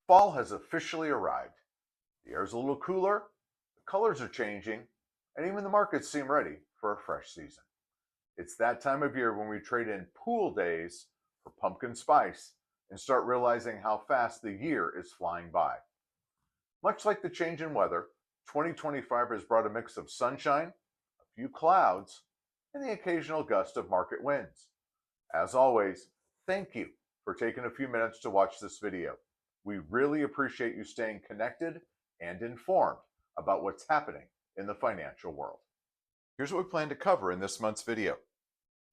Fall has officially arrived. The air is a little cooler, the colors are changing, and even the markets seem ready for a fresh season. It's that time of year when we trade in pool days for pumpkin spice and start realizing how fast the year is flying by. Much like the change in weather, 2025 has brought a mix of sunshine, a few clouds, and the occasional gust of market winds. As always, thank you for taking a few minutes to watch this video. We really appreciate you staying connected and informed about what's happening in the financial world. Here's what we plan to cover in this month's video.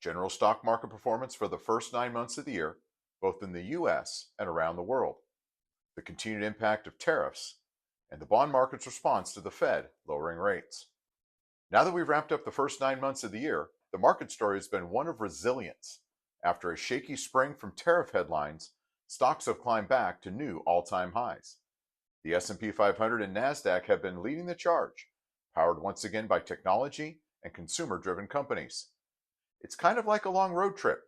General stock market performance for the first 9 months of the year, both in the US and around the world. The continued impact of tariffs, and the bond market's response to the Fed lowering rates. Now that we've wrapped up the first 9 months of the year, the market story has been one of resilience. After a shaky spring from tariff headlines, stocks have climbed back to new all-time highs. The S&P 500 and NASDAQ have been leading the charge, powered once again by technology and consumer-driven companies. It's kind of like a long road trip.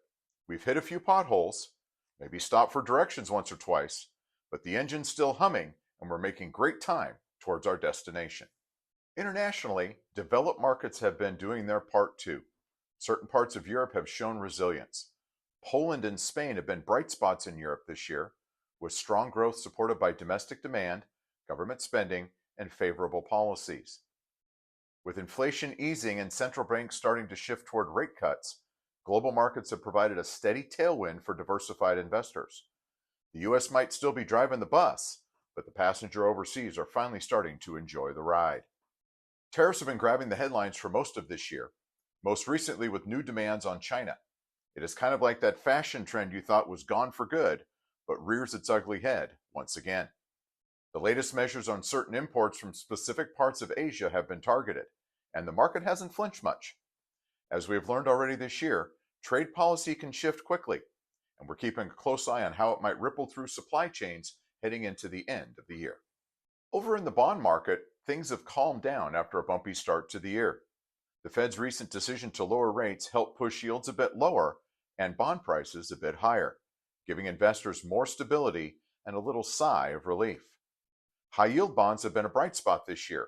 We've hit a few potholes, maybe stopped for directions once or twice, but the engine's still humming and we're making great time towards our destination. Internationally, developed markets have been doing their part too. Certain parts of Europe have shown resilience. Poland and Spain have been bright spots in Europe this year, with strong growth supported by domestic demand, government spending, and favorable policies. With inflation easing and central banks starting to shift toward rate cuts, global markets have provided a steady tailwind for diversified investors. The U.S. might still be driving the bus, but the passenger overseas are finally starting to enjoy the ride. Tariffs have been grabbing the headlines for most of this year, most recently with new demands on China. It is kind of like that fashion trend you thought was gone for good, but rears its ugly head once again. The latest measures on certain imports from specific parts of Asia have been targeted, and the market hasn't flinched much. As we have learned already this year, trade policy can shift quickly, and we're keeping a close eye on how it might ripple through supply chains heading into the end of the year. Over in the bond market, things have calmed down after a bumpy start to the year. The Fed's recent decision to lower rates helped push yields a bit lower and bond prices a bit higher, giving investors more stability and a little sigh of relief. High-yield bonds have been a bright spot this year.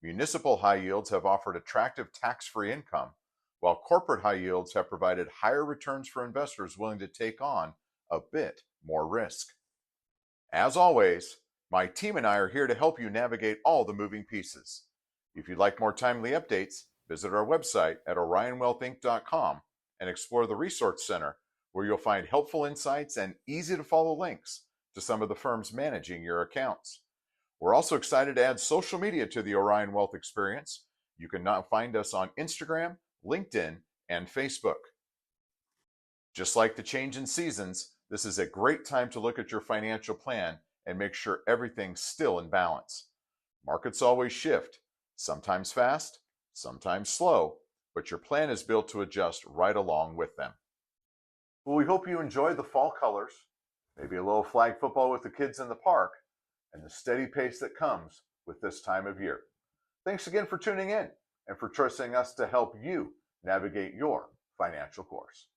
Municipal high yields have offered attractive tax-free income, while corporate high yields have provided higher returns for investors willing to take on a bit more risk. As always, my team and I are here to help you navigate all the moving pieces. If you'd like more timely updates, visit our website at orionwealthinc.com and explore the Resource Center, where you'll find helpful insights and easy-to-follow links to some of the firms managing your accounts. We're also excited to add social media to the Orion Wealth experience. You can now find us on Instagram, LinkedIn, and Facebook. Just like the change in seasons, this is a great time to look at your financial plan and make sure everything's still in balance. Markets always shift, sometimes fast, sometimes slow, but your plan is built to adjust right along with them. Well, we hope you enjoy the fall colors, maybe a little flag football with the kids in the park, and the steady pace that comes with this time of year. Thanks again for tuning in and for trusting us to help you navigate your financial course.